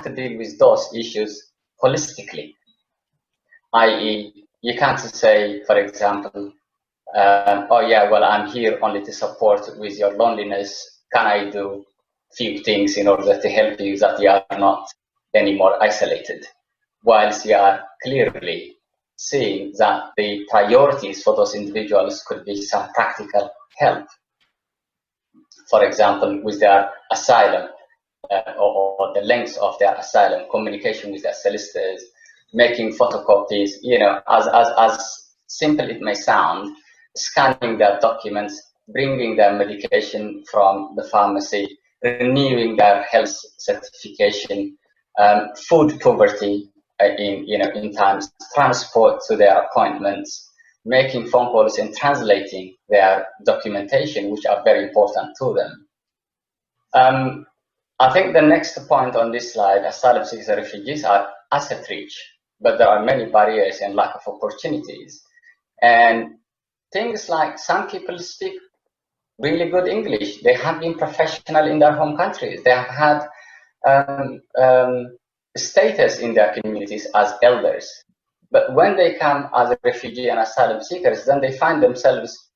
to deal with those issues holistically, i.e., you can't say, for example, oh yeah, well, I'm here only to support with your loneliness. Can I do few things in order to help you that you are not any more isolated? Whilst you are clearly seeing that the priorities for those individuals could be some practical help. For example, with their asylum or the length of their asylum, communication with their solicitors, making photocopies, you know, as simple it may sound, scanning their documents, bringing their medication from the pharmacy, renewing their health certification, food poverty in times, transport to their appointments, making phone calls and translating their documentation, which are very important to them. I think the next point on this slide, asylum seekers and refugees are asset rich, but there are many barriers and lack of opportunities. And things like some people speak really good English. They have been professional in their home countries. They have had status in their communities as elders. But when they come as refugee and asylum seekers, then they find themselves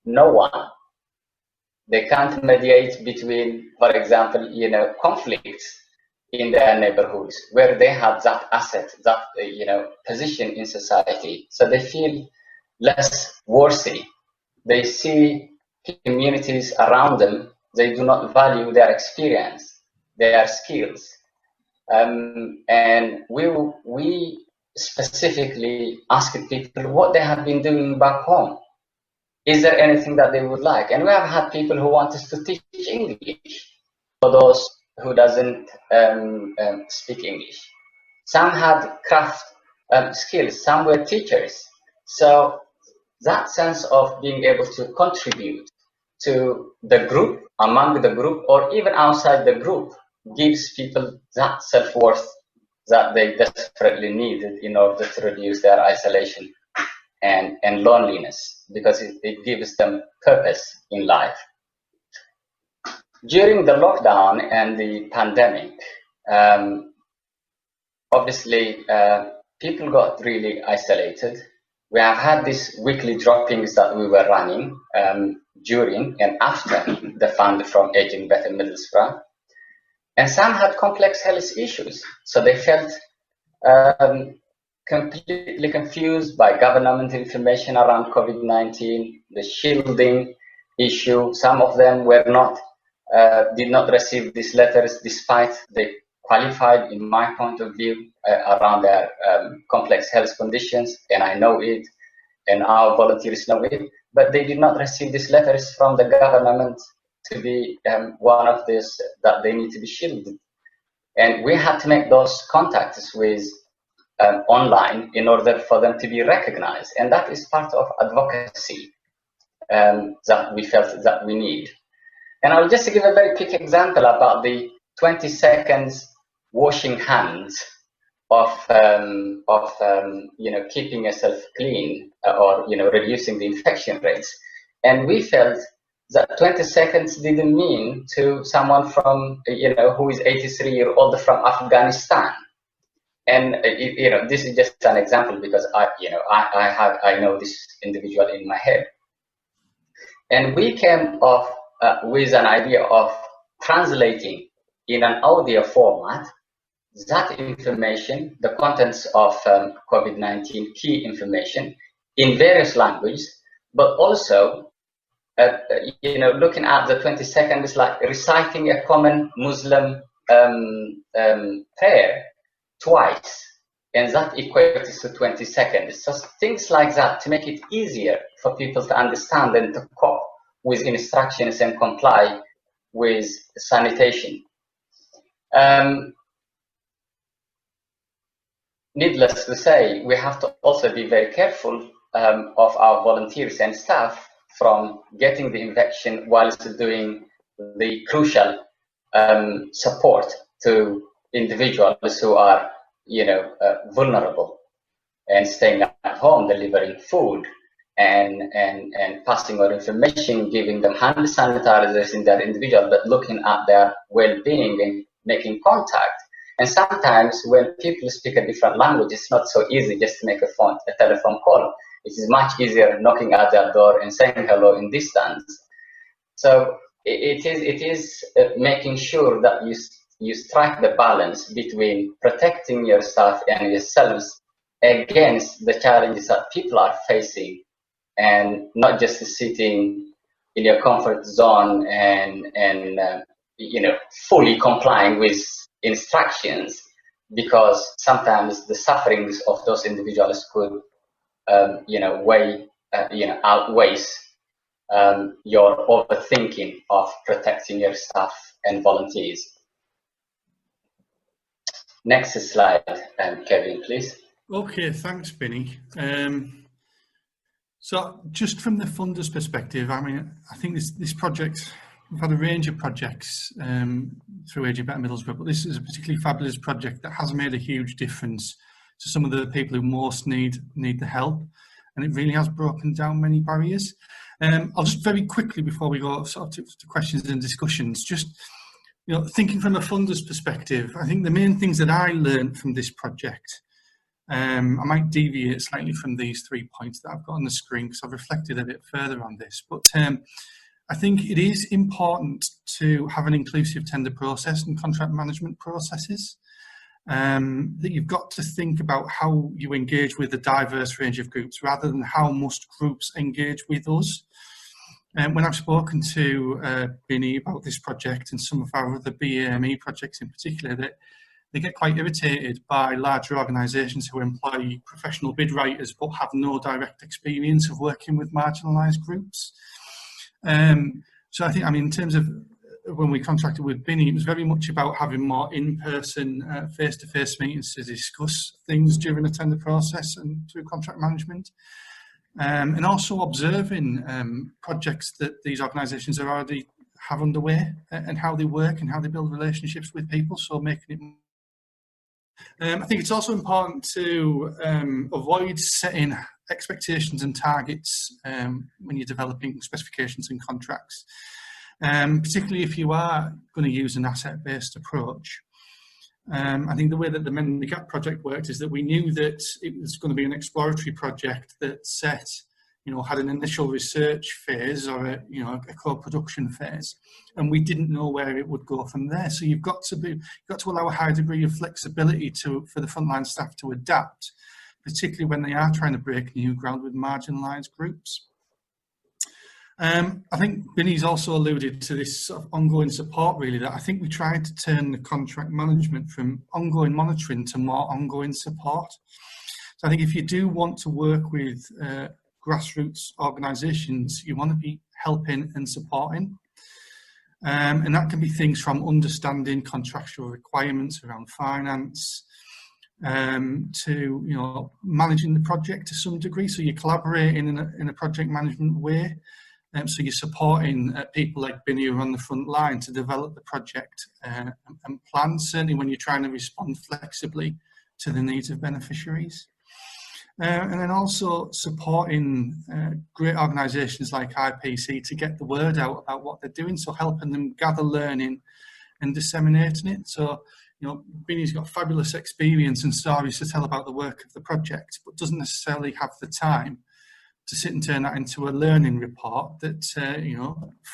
no one. They can't mediate between, for example, conflicts in their neighborhoods where they have that asset, that position in society. So they feel less worthy. They see communities around them. They do not value their experience, their skills, and we specifically asked people what they have been doing back home. Is there anything that they would like? And we have had people who want us to teach English for those who doesn't speak English. Some had craft skills, some were teachers. So that sense of being able to contribute to the group, among the group, or even outside the group gives people that self-worth that they desperately needed in order to reduce their isolation and loneliness, because it gives them purpose in life. During the lockdown and the pandemic, obviously people got really isolated. We have had these weekly droppings that we were running during and after the fund from Aging Better Middlesbrough. And some had complex health issues, so they felt completely confused by government information around COVID-19, the shielding issue. Some of them were not, did not receive these letters despite they qualified, in my point of view, around their complex health conditions, and I know it, and our volunteers know it, but they did not receive these letters from the government to be one of this, that they need to be shielded. And we had to make those contacts with online in order for them to be recognized. And that is part of advocacy that we felt that we need. And I'll just give a very quick example about the 20 seconds washing hands of keeping yourself clean or reducing the infection rates. And we felt that 20 seconds didn't mean to someone from who is 83-year-old from Afghanistan. And this is just an example because I know this individual in my head. And we came up with an idea of translating in an audio format that information, the contents of COVID-19 key information in various languages, but also looking at the 20 seconds like reciting a common Muslim prayer twice, and that equates to 20 seconds. So things like that to make it easier for people to understand and to cope with instructions and comply with sanitation. Needless to say, we have to also be very careful of our volunteers and staff from getting the infection whilst doing the crucial support to individuals who are, vulnerable and staying at home, delivering food and passing on information, giving them hand sanitizers in their individual, but looking at their well-being and making contact. And sometimes when people speak a different language, it's not so easy just to make a telephone call. It is much easier knocking at their door and saying hello in distance. So it is making sure that you strike the balance between protecting your staff and yourselves against the challenges that people are facing, and not just sitting in your comfort zone and fully complying with instructions, because sometimes the sufferings of those individuals could outweighs your overthinking of protecting your staff and volunteers. Next slide, Kevin, please. Okay, thanks, Binny. So just from the funders' perspective, I mean, I think this project, we've had a range of projects through Aging Better Middlesbrough, but this is a particularly fabulous project that has made a huge difference to some of the people who most need the help, and it really has broken down many barriers. I'll just very quickly, before we go sort of to questions and discussions, just thinking from a funder's perspective, I think the main things that I learned from this project, I might deviate slightly from these 3 points that I've got on the screen because I've reflected a bit further on this, but I think it is important to have an inclusive tender process and contract management processes. That you've got to think about how you engage with a diverse range of groups rather than how most groups engage with us. When I've spoken to Binny about this project and some of our other BAME projects in particular, that they get quite irritated by larger organisations who employ professional bid writers but have no direct experience of working with marginalised groups. So I think, in terms of when we contracted with Binny, it was very much about having more in-person, face-to-face meetings to discuss things during the tender process and through contract management. And also observing projects that these organisations already have underway and how they work and how they build relationships with people, so making it I think it's also important to avoid setting expectations and targets when you're developing specifications and contracts, particularly if you are going to use an asset-based approach. I think the way that the Men in the Gap project worked is that we knew that it was going to be an exploratory project that had an initial research phase or a co-production phase, and we didn't know where it would go from there. So you've got to allow a high degree of flexibility for the frontline staff to adapt, particularly when they are trying to break new ground with marginalised groups. I think Binny's also alluded to this sort of ongoing support, really, that I think we tried to turn the contract management from ongoing monitoring to more ongoing support. So I think if you do want to work with grassroots organisations, you want to be helping and supporting. And that can be things from understanding contractual requirements around finance, to managing the project to some degree. So you're collaborating in a project management way. So you're supporting people like Binny who are on the front line to develop the project and plan, certainly when you're trying to respond flexibly to the needs of beneficiaries. And then also supporting great organisations like IPC to get the word out about what they're doing, so helping them gather learning and disseminating it. So, Binny's got fabulous experience and stories to tell about the work of the project, but doesn't necessarily have the time to sit and turn that into a learning report that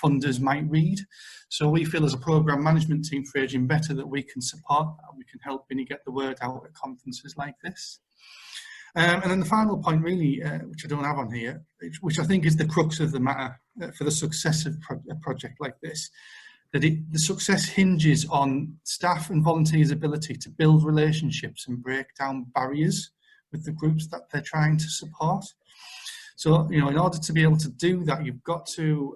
funders might read. So we feel as a programme management team for Aging Better that we can support that. We can help Binny get the word out at conferences like this. And then the final point, really, which I don't have on here, which I think is the crux of the matter for the success of a project like this, that the success hinges on staff and volunteers' ability to build relationships and break down barriers with the groups that they're trying to support. So, in order to be able to do that, you've got to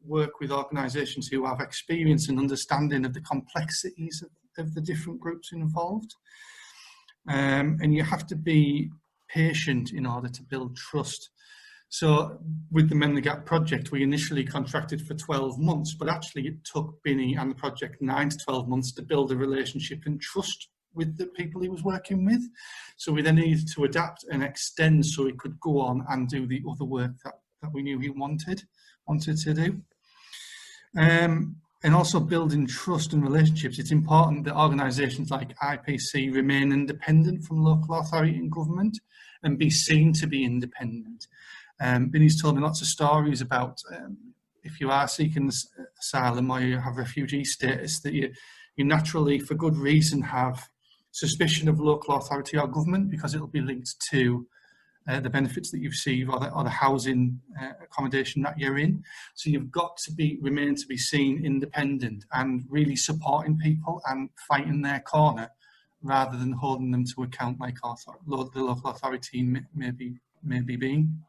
work with organisations who have experience and understanding of the complexities of the different groups involved. And you have to be patient in order to build trust. So with the Men in the Gap project, we initially contracted for 12 months, but actually it took Binny and the project 9 to 12 months to build a relationship and trust with the people he was working with. So we then needed to adapt and extend so he could go on and do the other work that we knew he wanted to do. And and also building trust and relationships, it's important that organisations like IPC remain independent from local authority and government and be seen to be independent. Vinny's told me lots of stories about if you are seeking asylum or you have refugee status, that you naturally, for good reason, have suspicion of local authority or government because it'll be linked to the benefits that you receive or the housing accommodation that you're in. So you've got to remain to be seen independent and really supporting people and fighting their corner rather than holding them to account like the local authority may be being.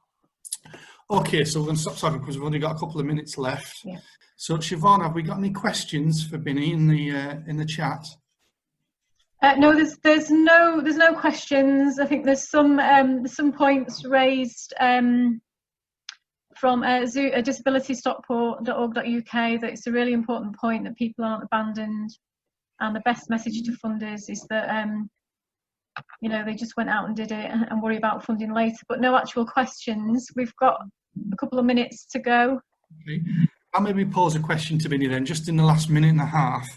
Okay, so we're going to stop talking because we've only got a couple of minutes left. Yeah. So Siobhan, have we got any questions for Binny in the chat? No, there's no questions. I think there's some points raised from disabilitystockport.org.uk that it's a really important point that people aren't abandoned, and the best message to funders is that you know, they just went out and did it and worry about funding later. But no actual questions. We've got a couple of minutes to go. Okay. I'll maybe pose a question to Binny then, just in the last minute and a half.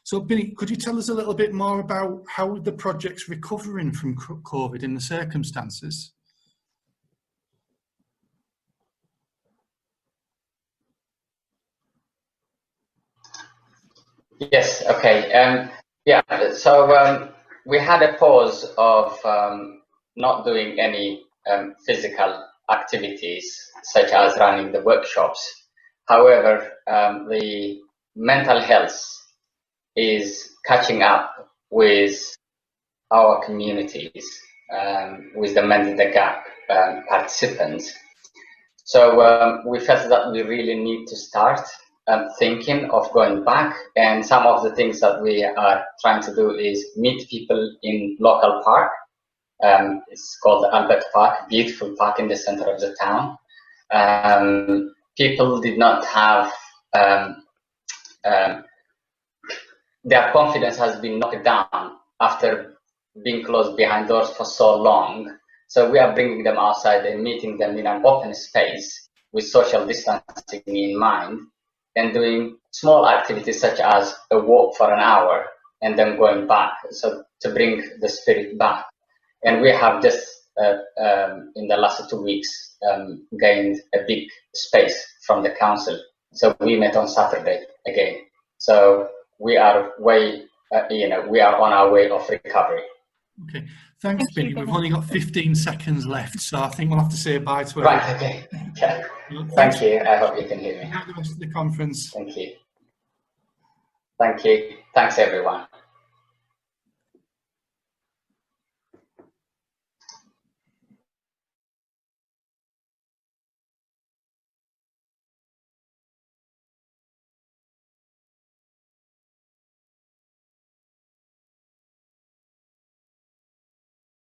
So Binny, could you tell us a little bit more about how the project's recovering from COVID in the circumstances? Yes, okay. So we had a pause of not doing any physical activities, such as running the workshops. However, the mental health is catching up with our communities, with the Mending the Gap participants. So we felt that we really need to start thinking of going back, and some of the things that we are trying to do is meet people in local park. It's called the Albert Park, beautiful park in the center of the town. People did not have their confidence has been knocked down after being closed behind doors for so long. So we are bringing them outside and meeting them in an open space with social distancing in mind, and doing small activities such as a walk for an hour and then going back, so to bring the spirit back. And we have just in the last 2 weeks gained a big space from the council. So we met on Saturday again. So we are we are on our way of recovery. Okay, thanks, Binny. We've only got 15 seconds left, so I think we'll have to say bye to everyone. Right, okay. Yeah. Thank you. I hope you can hear me. Have the rest of the conference. Thank you. Thank you. Thanks, everyone.